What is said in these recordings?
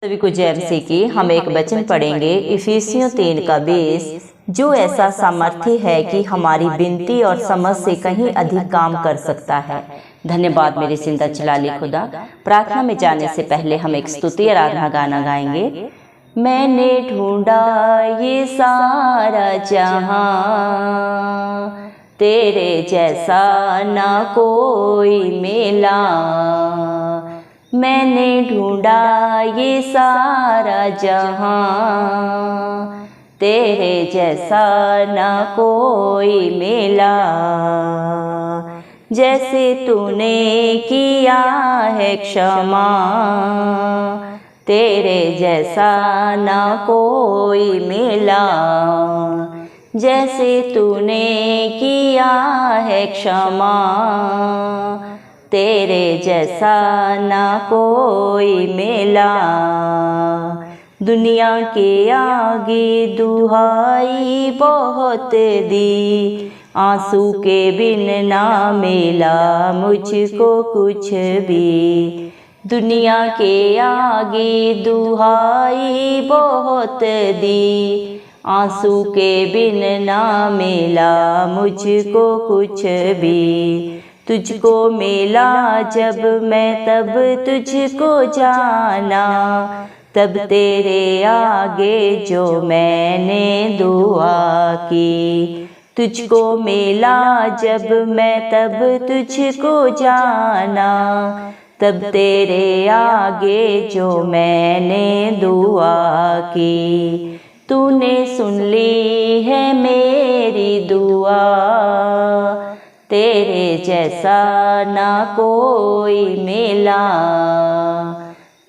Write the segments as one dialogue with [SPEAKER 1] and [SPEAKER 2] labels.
[SPEAKER 1] सभी को जय मसीह की। हम एक वचन पढ़ेंगे इफिसियों 3 का 20, जो ऐसा सामर्थ्य है कि हमारी विनती और समझ से कहीं अधिक काम कर सकता है। धन्यवाद मेरे जिंदा जलाली खुदा। प्रार्थना में जाने से पहले हम एक स्तुति आराधना गाना गाएंगे। मैंने ढूंढा ये सारा जहां, तेरे जैसा ना कोई मिला। मैंने ढूंढा ये सारा जहां, तेरे जैसा ना कोई मिला। जैसे तूने किया है क्षमा, तेरे जैसा ना कोई मिला। जैसे तूने किया है क्षमा, तेरे जैसा ना कोई मिला। दुनिया के आगे दुहाई बहुत दी, आंसू के बिन ना मिला मुझको कुछ भी। दुनिया के आगे दुहाई बहुत दी, आंसू के बिन ना मिला मुझको कुछ भी। तुझको मिला जब मैं तब तुझको जाना, तब तेरे आगे जो मैंने दुआ की। तुझको मिला जब मैं तब तुझको जाना, तब तेरे आगे जो मैंने दुआ की। तूने सुन ली है मेरी दुआ, तेरे जैसा ना कोई मिला।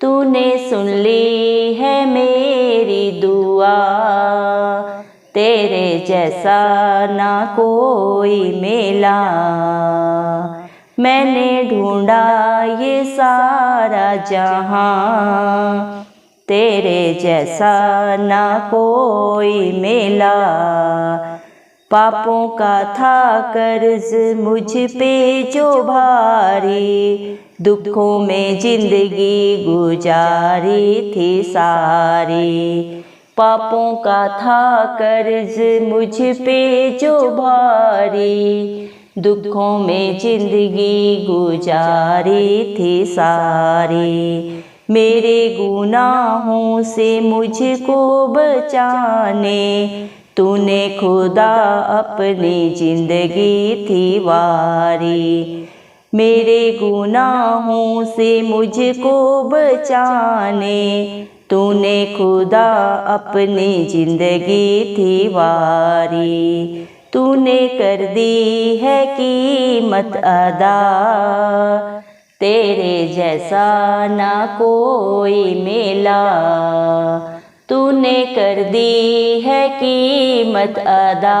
[SPEAKER 1] तूने सुन ली है मेरी दुआ, तेरे जैसा ना कोई मिला। मैंने ढूंढा ये सारा जहां, तेरे जैसा ना कोई मिला। पापों का था कर्ज मुझ पे जो भारी, दुखों में जिंदगी गुजारी थी सारी। पापों का था कर्ज मुझ पे जो भारी, दुखों में जिंदगी गुजारी थी सारी। मेरे गुनाहों से मुझको बचाने, तूने खुदा अपनी जिंदगी थी वारी। मेरे गुनाहों से मुझको बचाने, तूने खुदा अपनी जिंदगी थी वारी। तूने कर दी है कीमत अदा, तेरे जैसा ना कोई मिला। तूने कर दी है कीमत अदा,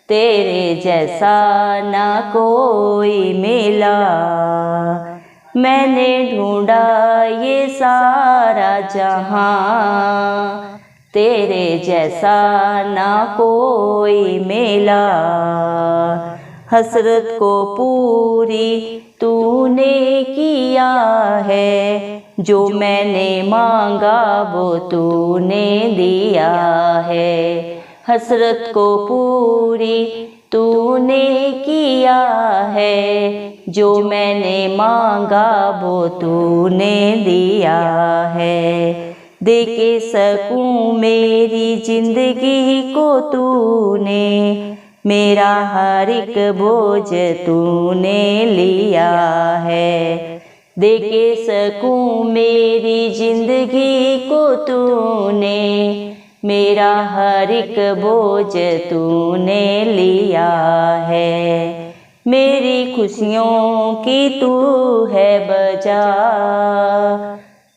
[SPEAKER 1] तेरे जैसा ना कोई मिला। मैंने ढूंढा ये सारा जहां, तेरे जैसा ना कोई मिला। हसरत को पूरी तूने किया है, जो मैंने मांगा वो तूने दिया है। हसरत को पूरी तूने किया है, जो मैंने मांगा वो तूने दिया है। दे के सकूं मेरी जिंदगी को तूने, मेरा हर एक बोझ तूने लिया है। दे के सकूं मेरी जिंदगी को तूने, मेरा हर एक बोझ तूने लिया है। मेरी खुशियों की तू है बजा,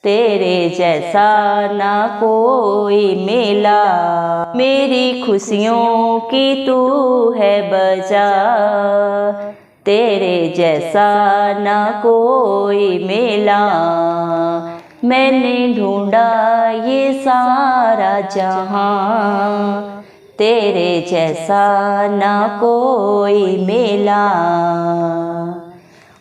[SPEAKER 1] तेरे जैसा ना कोई मिला। मेरी खुशियों की तू है बजा, तेरे जैसा ना कोई मिला। मैंने ढूंढा ये सारा जहां, तेरे जैसा ना कोई मिला।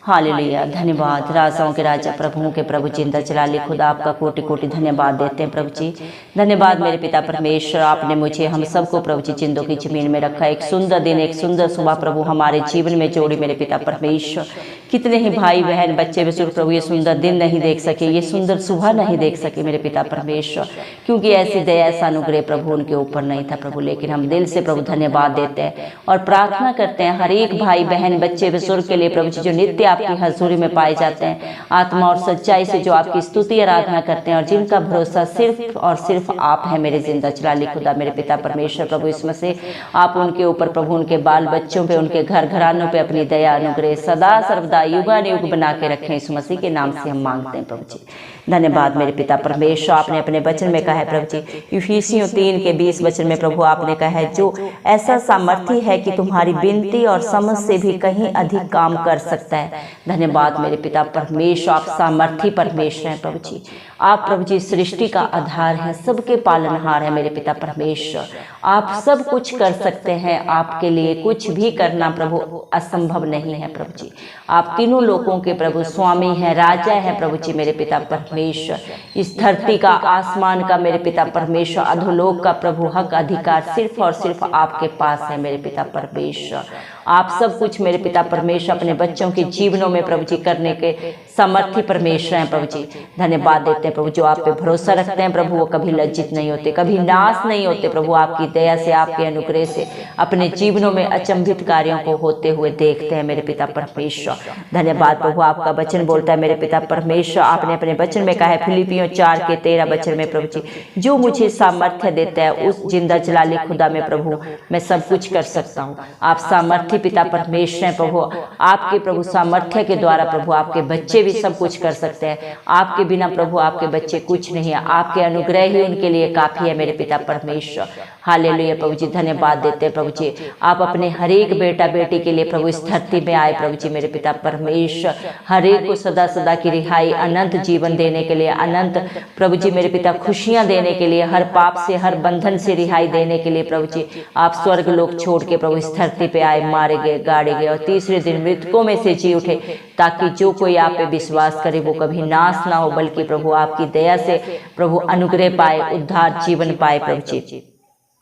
[SPEAKER 1] हालेलुया। धन्यवाद। राजाओं के राजा, प्रभुओं के प्रभु, जिंदा जलाली खुदा, आपका कोटि कोटि धन्यवाद देते हैं प्रभु जी। धन्यवाद मेरे पिता परमेश्वर, आपने मुझे हम सबको प्रभु जी जिंदों की जमीन में रखा। एक सुंदर दिन, एक सुंदर सुबह प्रभु हमारे जीवन में जोड़ी मेरे पिता परमेश्वर। कितने ही भाई बहन बच्चे बुजुर्ग प्रभु ये सुंदर दिन नहीं देख सके, ये सुंदर सुबह नहीं देख सके मेरे पिता परमेश्वर, क्योंकि ऐसी दया ऐसा अनुग्रह प्रभु उनके ऊपर नहीं था प्रभु। लेकिन हम दिल से प्रभु धन्यवाद देते हैं और प्रार्थना करते हैं हर एक भाई बहन बच्चे बुजुर्ग के लिए प्रभु जी, जो नित्य आपकी हजूरी में पाए जाते हैं, आत्मा और सच्चाई से जो आपकी स्तुति आराधना करते हैं और जिनका भरोसा सिर्फ और सिर्फ आप है मेरे जिंदा जलाली खुदा मेरे पिता परमेश्वर। प्रभु इसमें से आप उनके ऊपर प्रभु, उनके बाल बच्चों पे, उनके घर घरानों पे अपनी दया अनुग्रह सदा सर्वदा युगानुयुग बना के रखें। इस मसीह के नाम से हम मांगते हैं प्रभु जी। धन्यवाद मेरे पिता परमेश्वर। आपने अपने वचन में कहा है प्रभु जी, इफिसियों 3:20 वचन में प्रभु आपने कहा है, जो ऐसा सामर्थ्य है कि तुम्हारी विनती और समझ से भी कहीं अधिक काम कर सकता है। धन्यवाद मेरे पिता परमेश्वर, आप सामर्थ्य परमेश्वर हैं प्रभु जी। आप प्रभु जी सृष्टि का आधार है, सबके पालनहार है मेरे पिता परमेश्वर। आप सब कुछ कर सकते हैं, आपके लिए कुछ भी करना प्रभु असंभव नहीं है प्रभु जी। आप तीनों लोगों के प्रभु स्वामी हैं, राजा है प्रभु जी मेरे पिता परमेश्वर। इस धरती का, आसमान का मेरे पिता परमेश्वर, अधोलोक का प्रभु हक अधिकार सिर्फ और सिर्फ आपके पास है मेरे पिता परमेश्वर। आप सब कुछ मेरे पिता परमेश्वर अपने बच्चों के जीवनों में प्रभु जी करने के सामर्थ्य परमेश्वर हैं प्रभु जी। धन्यवाद देते हैं प्रभु, जो आप पे भरोसा रखते हैं प्रभु वो कभी लज्जित नहीं होते, कभी नाश नहीं होते प्रभु। आपकी दया से, आपके अनुग्रह से अपने जीवनों में अचंभित कार्यों को होते हुए देखते हैं मेरे पिता परमेश्वर। धन्यवाद प्रभु, आपका वचन बोलता है मेरे पिता परमेश्वर, आपने अपने वचन में कहा है फिलिपियों 4:13 वचन में प्रभु जी, जो मुझे सामर्थ्य देता है उस जिंदा जलाली खुदा में प्रभु मैं सब कुछ कर सकता हूँ। आप सामर्थ्य पिता परमेश्वर हैं प्रभु। आपके प्रभु सामर्थ्य के द्वारा प्रभु आपके बच्चे भी सब कुछ कर सकते हैं। आपके बिना प्रभु आपके बच्चे कुछ नहीं है, आपके अनुग्रह ही उनके लिए काफी है मेरे पिता परमेश्वर। हालेलुया प्रभु जी। धन्यवाद देते हैं प्रभु जी, आप अपने हर एक बेटा बेटी के लिए प्रभु इस धरती में आए प्रभु जी मेरे पिता परमेश्वर। हर एक को सदा सदा की रिहाई, अनंत जीवन देने के लिए, अनंत प्रभु जी मेरे पिता खुशियां देने के लिए, हर पाप से हर बंधन से रिहाई देने के लिए प्रभु जी आप स्वर्ग लोक छोड़ के प्रभु इस धरती पे आए, मारे गए, गाड़े गए और तीसरे दिन मृतकों में से जी उठे, ताकि जो कोई आप पे विश्वास करे वो कभी नाश ना हो, बल्कि प्रभु आपकी दया से प्रभु अनुग्रह पाए, उद्धार जीवन पाए प्रभु जी।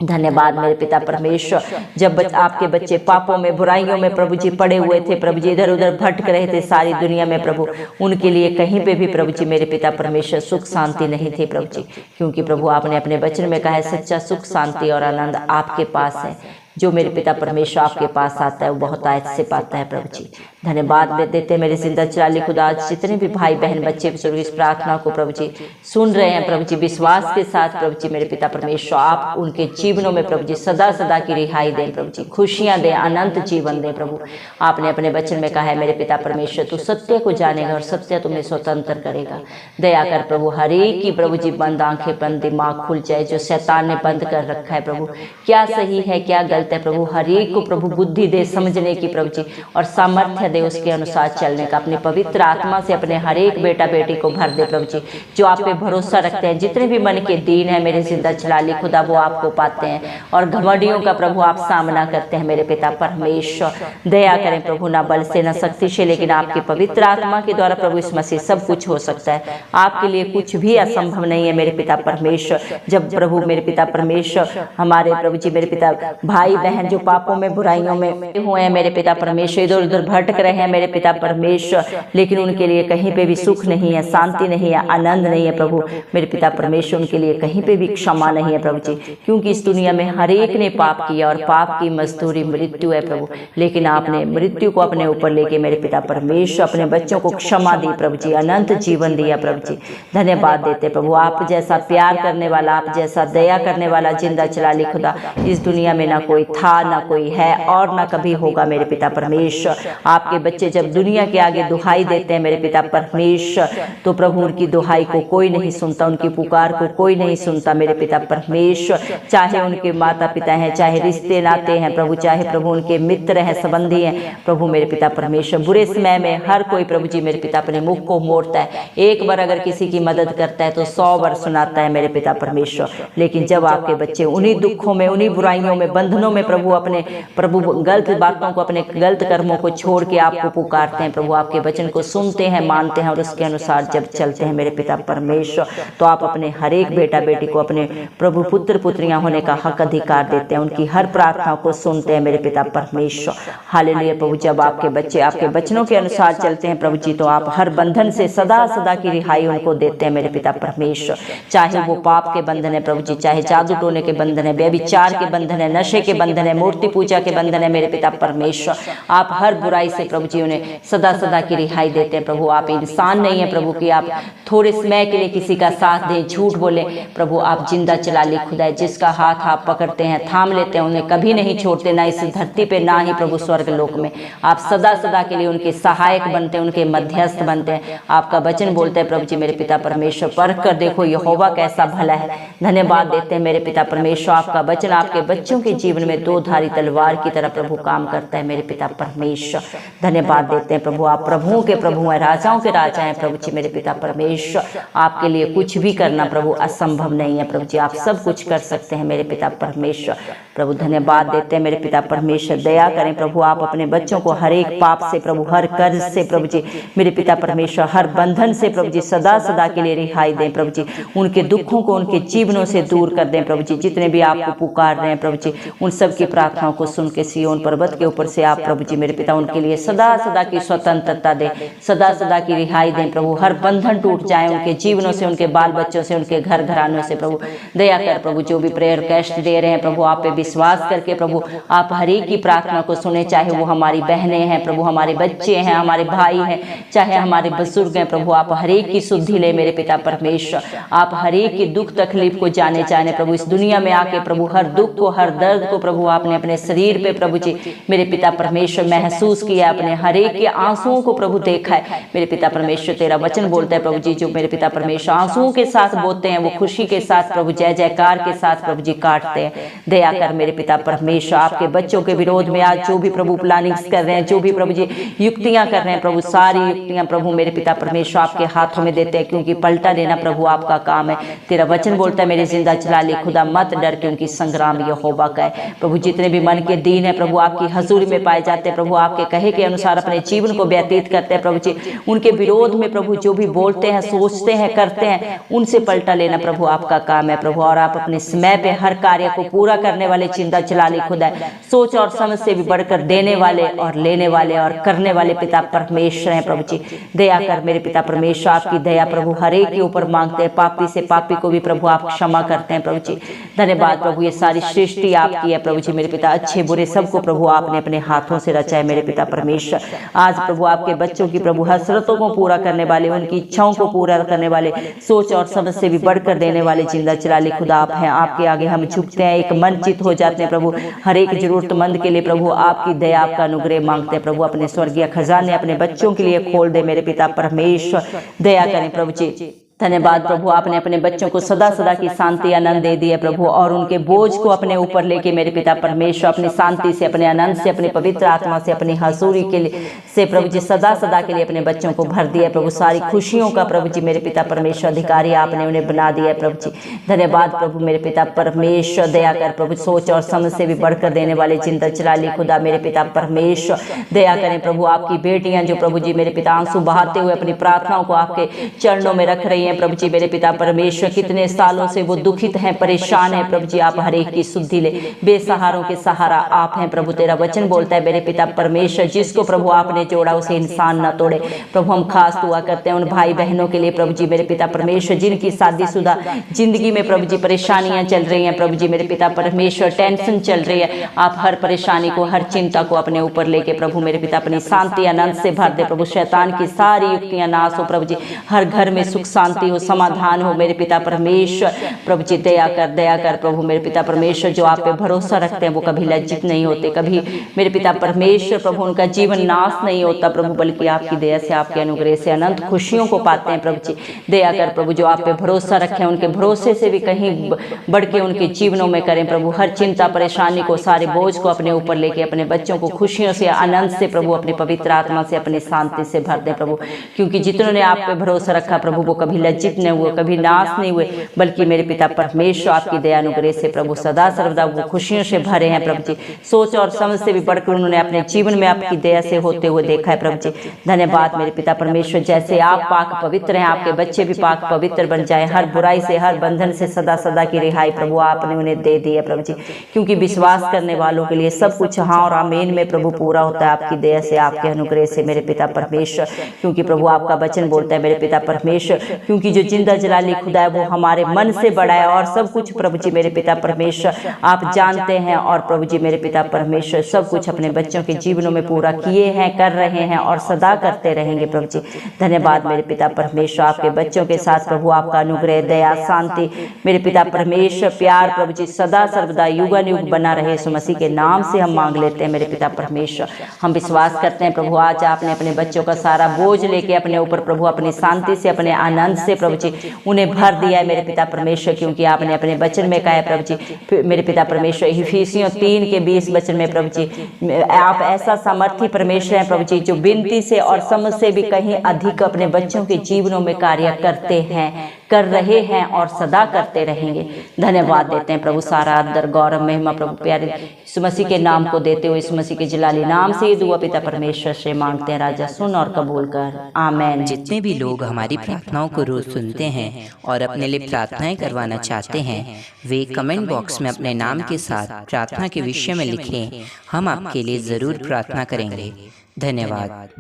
[SPEAKER 1] धन्यवाद मेरे पिता परमेश्वर। जब आपके बच्चे पापों में, बुराइयों में प्रभु जी पड़े हुए थे प्रभु जी, इधर उधर भटक रहे थे सारी दुनिया में प्रभु, उनके लिए कहीं पे भी प्रभु जी मेरे पिता परमेश्वर सुख शांति नहीं थी प्रभु जी, क्योंकि प्रभु आपने अपने वचन में कहा है सच्चा सुख शांति और आनंद आपके पास है। जो मेरे पिता परमेश्वर आपके पास आता है वो बहुत आयत से पाता है प्रभु जी। धन्यवाद देते मेरे जिंदा जलाली खुदा, जितने भी भाई बहन बच्चे बुजुर्ग इस प्रार्थना को प्रभु जी सुन रहे हैं प्रभु जी, विश्वास के साथ प्रभु जी मेरे पिता परमेश्वर आप उनके जीवनों में प्रभु जी सदा सदा की रिहाई दें प्रभु जी, खुशियां दें, अनंत जीवन दें प्रभु। आपने अपने वचन में कहा है मेरे पिता परमेश्वर तू सत्य को जानेगा और सत्य तुम्हें स्वतंत्र करेगा। दया कर प्रभु, हर एक की प्रभु जी बंद आंखें बंद, दिमाग खुल जाए, जो शैतान ने बंद कर रखा है प्रभु, क्या सही है क्या गलत है प्रभु, हर एक को प्रभु बुद्धि दे समझने की प्रभु जी, और सामर्थ्य दे उसके अनुसार चलने का। अपनी पवित्र आत्मा से अपने हर एक बेटा बेटी को भर दे प्रभु जी, जो आप पे भरोसा रखते हैं। जितने भी मन के दीन है मेरे जिंदा जलाली खुदा वो आपको पाते हैं, और घमंडियों का प्रभु आप सामना करते हैं मेरे पिता परमेश्वर। दया करें प्रभु, ना बल से ना शक्ति से, लेकिन आपकी पवित्र आत्मा के द्वारा प्रभु इस मसीह सब कुछ हो सकता है। आपके लिए कुछ भी असंभव नहीं है मेरे पिता परमेश्वर। जब प्रभु मेरे पिता परमेश्वर हमारे प्रभु जी मेरे पिता भाई बहन जो पापों में बुराइयों में हुए हैं मेरे पिता परमेश्वर, इधर उधर भटक रहे हैं मेरे पिता परमेश्वर, लेकिन उनके लिए कहीं पे भी सुख नहीं है, शांति नहीं है, आनंद नहीं है प्रभु मेरे पिता परमेश्वर। उनके लिए कहीं पे भी क्षमा नहीं है प्रभु जी, क्योंकि इस दुनिया में हर एक ने पाप किया और पाप की मजदूरी मृत्यु है प्रभु। लेकिन आपने मृत्यु को अपने ऊपर लेके मेरे पिता परमेश्वर अपने बच्चों को क्षमा दी प्रभु जी, अनंत जीवन दिया प्रभु जी। धन्यवाद देते प्रभु, आप जैसा प्यार करने वाला, आप जैसा दया करने वाला जिंदा जलाली खुदा इस दुनिया में ना कोई था, ना कोई है और ना कभी होगा मेरे पिता परमेश्वर। आपके बच्चे जब दुनिया के आगे दुहाई देते हैं मेरे पिता परमेश्वर, तो प्रभु उनकी दुहाई को कोई नहीं सुनता, उनकी पुकार को कोई नहीं सुनता मेरे पिता परमेश्वर। चाहे उनके माता पिता हैं, चाहे रिश्ते नाते हैं प्रभु, चाहे प्रभु उनके मित्र हैं, संबंधी हैं प्रभु मेरे पिता परमेश्वर, बुरे समय में हर कोई प्रभु जी मेरे पिता अपने मुख को मोड़ता है। एक बार अगर किसी की मदद करता है तो 100 बार सुनाता है मेरे पिता परमेश्वर। लेकिन जब आपके बच्चे उन्हीं दुखों में, उन्हीं बुराइयों में, बंधनों में प्रभु अपने प्रभु गलत बातों को, अपने गलत कर्मों को छोड़ के आपको पुकारते हैं प्रभु, आपके वचन को सुनते हैं, मानते हैं और उसके अनुसार जब चलते हैं मेरे पिता परमेश्वर, तो आप अपने हर एक बेटा बेटी को अपने प्रभु पुत्र पुत्रियां होने का हक अधिकार देते हैं, उनकी हर प्रार्थना को सुनते हैं मेरे पिता परमेश्वर। हालेलुया प्रभु, जब आपके बच्चे आपके वचनों के अनुसार चलते हैं प्रभु जी, तो आप हर बंधन से सदा सदा की रिहाई उनको देते हैं मेरे पिता परमेश्वर। चाहे वो पाप के बंधन है प्रभु जी, चाहे जादू टोने के बंधन है, व्यभिचार के बंधन है, नशे के बंधन है, मूर्ति पूजा के बंधन है मेरे पिता परमेश्वर, आप हर बुराई से प्रभु जी उन्हें सदा सदा की रिहाई देते हैं प्रभु। आप इंसान नहीं है प्रभु कि आप थोड़े समय के लिए किसी का साथ दें, झूठ बोले प्रभु, आप जिंदा चलाली खुदा है, जिसका हाथ आप पकड़ते हैं, थाम लेते हैं, उन्हें कभी नहीं छोड़ते, ना इस धरती पे ना ही प्रभु स्वर्ग लोक में। आप सदा सदा के लिए उनके सहायक बनते हैं, उनके मध्यस्थ बनते हैं। आपका वचन बोलते हैं प्रभु जी मेरे पिता परमेश्वर, परख कर देखो यहोवा कैसा भला है। धन्यवाद देते हैं मेरे पिता परमेश्वर, आपका वचन आपके बच्चों के जीवन में दो धारी तलवार की तरह प्रभु काम करता है मेरे पिता परमेश्वर। धन्यवाद देते हैं प्रभु, आप प्रभुओं के प्रभु हैं, राजाओं के राजा हैं प्रभु जी मेरे पिता परमेश्वर। आपके लिए कुछ भी करना प्रभु असंभव नहीं है प्रभु जी, आप सब कुछ कर सकते हैं मेरे पिता परमेश्वर। प्रभु धन्यवाद देते हैं मेरे पिता परमेश्वर, दया करें प्रभु, आप अपने बच्चों को हर एक पाप से प्रभु, हर कर्ज से प्रभु जी मेरे पिता परमेश्वर, हर बंधन से प्रभु जी सदा सदा के लिए रिहाई दें प्रभु जी, उनके दुखों को उनके जीवनों से दूर कर दें प्रभु जी। जितने भी आपको पुकार रहे हैं प्रभु जी, उन सब की प्रार्थनाओं को सुन के सिय्योन पर्वत के ऊपर से आप प्रभु जी मेरे पिता उनके लिए सदा सदा की स्वतंत्रता दें, सदा सदा की रिहाई दें प्रभु। हर बंधन टूट जाए उनके जीवनों से, उनके बाल बच्चों से, उनके घर घरानों से प्रभु। दया कर प्रभु, जो भी प्रेयर कैस्ट दे रहे हैं प्रभु, आप पे विश्वास करके प्रभु आप हर एक की प्रार्थना को सुने, चाहे वो हमारी बहनें हैं प्रभु, हमारे बच्चे हैं, हमारे भाई हैं, चाहे हमारे बुजुर्ग हैं प्रभु, आप हर एक की शुद्धि ले मेरे पिता परमेश्वर। आप हर एक की दुख तकलीफ को जाने जाने प्रभु, इस दुनिया में आके प्रभु हर दुख को, हर दर्द को प्रभु आपने अपने शरीर पे प्रभु जी मेरे पिता परमेश्वर महसूस किया, अपने हर एक के आंसुओं को प्रभु देखा है मेरे पिता परमेश्वर। तेरा वचन बोलता है प्रभु जी, जो मेरे पिता परमेश्वर आंसुओं के साथ बोते हैं वो खुशी के साथ प्रभु जय जयकार के साथ प्रभु जी काटते हैं। दया कर मेरे पिता परमेश्वर, आपके बच्चों के विरोध में आज जो भी प्रभु प्लानिंग्स कर रहे हैं, जो भी प्रभु जी युक्तियां कर रहे हैं प्रभु, सारी युक्तियां प्रभु मेरे पिता परमेश्वर आपके हाथों में देते हैं, क्योंकि पलटा लेना प्रभु आपका काम है। तेरा वचन बोलता है मेरे जिंदा चला ले खुदा, मत डर क्योंकि संग्राम यहोवा का है प्रभु। जितने भी मन के दीन है प्रभु आपकी हजूरी में पाए जाते हैं प्रभु, आपके कहे के अनुसार अपने जीवन को व्यतीत करते हैं प्रभु जी, उनके विरोध में प्रभु जो भी बोलते हैं, सोचते हैं, करते हैं, उनसे पलटा लेना प्रभु आपका काम है प्रभु। और आप अपने समय पे हर कार्य को पूरा करने वाले जिंदा चलाली खुदा है, सोच और समझ से भी बढ़कर देने वाले और लेने वाले और करने वाले पिता परमेश्वर हैं प्रभु जी। दया कर मेरे पिता परमेश्वर, आपकी दया प्रभु हर एक के ऊपर मांगते हैं, पापी से पापी को भी प्रभु आप क्षमा करते हैं प्रभु जी। धन्यवाद प्रभु, ये सारी सृष्टि आपकी है प्रभु जी मेरे पिता, अच्छे बुरे सबको प्रभु आपने अपने हाथों से रचा है मेरे पिता परमेश्वर। आज प्रभु आपके बच्चों की प्रभु हसरतों को पूरा करने वाले, उनकी इच्छाओं को पूरा करने वाले, सोच और समझ से भी बढ़कर देने वाले जिंदा चलाली खुदा आप हैं। आपके आगे हम झुकते हैं, एक मन चित हो जाते हैं प्रभु, हर एक जरूरतमंद के लिए प्रभु आपकी दया, आपका अनुग्रह मांगते हैं प्रभु। अपने स्वर्गीय खजाने अपने बच्चों के लिए खोल दे मेरे पिता परमेश्वर, दया करें प्रभु जी। धन्यवाद प्रभु, आपने अपने बच्चों को सदा सदा की शांति आनंद दे दिया प्रभु, और उनके बोझ को अपने ऊपर लेके मेरे पिता परमेश्वर अपनी शांति से, अपने आनंद से, अपने पवित्र आत्मा से, अपनी हजूरी के लिए से प्रभु जी सदा सदा के लिए अपने बच्चों को भर दिया प्रभु। सारी खुशियों का प्रभु जी मेरे पिता परमेश्वर अधिकारी आपने उन्हें बना दिया प्रभु जी। धन्यवाद प्रभु मेरे पिता परमेश्वर, दया कर प्रभु, सोच और समझ से भी बढ़कर देने वाले जिंदा चलाली खुदा मेरे पिता परमेश्वर। दया करें प्रभु, आपकी बेटियां जो प्रभु जी मेरे पिता आंसू बहाते हुए अपनी प्रार्थनाओं को आपके चरणों में रख रही हैं प्रभु जी मेरे पिता परमेश्वर। कितने सालों से वो दुखित हैं, परेशान हैं प्रभु जी, आप हर एक की शुद्धि ले, बेसहारों के सहारा आप हैं प्रभु। तेरा वचन बोलता है मेरे पिता परमेश्वर, जिसको प्रभु आपने जोड़ा उसे इंसान न तोड़े प्रभु। हम खास दुआ करते हैं उन भाई बहनों के लिए प्रभु जी मेरे पिता परमेश्वर, जिनकी शादीशुदा जिंदगी में प्रभु जी परेशानियां चल रही हैं प्रभु जी मेरे पिता परमेश्वर, टेंशन चल रही है। आप हर परेशानी को, हर चिंता को अपने ऊपर लेके प्रभु मेरे पिता अपनी शांति आनंद से भर दे प्रभु। शैतान की सारी युक्तियां नाश हो प्रभु जी, हर घर में सुख शांति हो, समाधान हो मेरे पिता परमेश्वर। प्रभु जी दया कर प्रभु मेरे पिता परमेश्वर, जो आप पे भरोसा रखते हैं वो कभी लज्जित नहीं होते, कभी मेरे पिता परमेश्वर प्रभु उनका जीवन नाश नहीं होता प्रभु, बल्कि आपकी दया से, आपके अनुग्रह से अनंत खुशियों को पाते हैं प्रभु जी। दया कर प्रभु, जो आप पे भरोसा रखें उनके भरोसे से भी कहीं बढ़ के उनके जीवनों में करें प्रभु। हर चिंता परेशानी को, सारे बोझ को अपने ऊपर लेके अपने बच्चों को खुशियों से, आनंद से प्रभु, अपनी पवित्र आत्मा से, अपनी शांति से भर दें प्रभु, क्योंकि जितनों ने आप पे भरोसा रखा प्रभु वो कभी लज्जित न हुए, कभी नाश नहीं हुए, बल्कि मेरे पिता परमेश्वर आपकी दया अनुग्रह से प्रभु सदा सर्वदा वो खुशियों से भरे हैं प्रभु जी। सोच और समझ से भी बढ़कर उन्होंने अपने जीवन में आपकी दया से होते हुए देखा है प्रभु जी। धन्यवाद मेरे पिता परमेश्वर, जैसे आप पाक पवित्र हैं, आपके बच्चे भी पाक पवित्र बन जाए, हर बुराई से, हर बंधन से सदा सदा की रिहाई प्रभु आपने उन्हें दे दी है प्रभु जी। क्योंकि विश्वास करने वालों के लिए सब कुछ हाँ और आमीन में प्रभु पूरा होता है आपकी दया से, आपके अनुग्रह से मेरे पिता परमेश्वर। क्योंकि प्रभु आपका वचन बोलता है मेरे पिता परमेश्वर, क्योंकि जो जिंदा जलाली खुदा है वो हमारे मन से बड़ा है, और सब कुछ प्रभु जी मेरे पिता परमेश्वर आप जानते हैं, और प्रभु जी मेरे पिता परमेश्वर सब कुछ अपने बच्चों के जीवनों में पूरा किए हैं, कर रहे हैं और सदा करते रहेंगे प्रभु जी। धन्यवाद मेरे पिता परमेश्वर, आपके बच्चों के साथ प्रभु आपका अनुग्रह, दया, शांति मेरे पिता परमेश्वर, प्यार प्रभु जी सदा सर्वदा युगानुयुग बना रहे। यीशु मसीह के नाम से हम मांग लेते हैं मेरे पिता परमेश्वर। हम विश्वास करते हैं प्रभु आज आपने अपने बच्चों का सारा बोझ लेके अपने ऊपर प्रभु अपनी शांति से, अपने आनंद से प्रभु जी उन्हें भर दिया है मेरे पिता परमेश्वर। क्योंकि आपने अपने वचन में कहा है प्रभु जी मेरे पिता परमेश्वर, इफिसियों 3:20 वचन में प्रभु जी आप ऐसा सामर्थी परमेश्वर हैं प्रभु जी, जो विनती से और समझ से भी कहीं अधिक अपने बच्चों के जीवनों में कार्य करते हैं, कर रहे हैं और सदा करते रहेंगे। धन्यवाद देते हैं प्रभु, सारा आदर गौरव महिमा प्रभु प्यारे यीशु मसीह के नाम को देते हुए, यीशु मसीह के जलाली नाम से ये दुआ पिता परमेश्वर से मांगते हैं राजा, सुन और कबूल कर, आमीन।
[SPEAKER 2] जितने भी लोग हमारी प्रार्थनाओं को रोज सुनते हैं और अपने लिए प्रार्थनाएं करवाना चाहते हैं, वे कमेंट बॉक्स में अपने नाम के साथ प्रार्थना के विषय में लिखें, हम आपके लिए जरूर प्रार्थना करेंगे। धन्यवाद।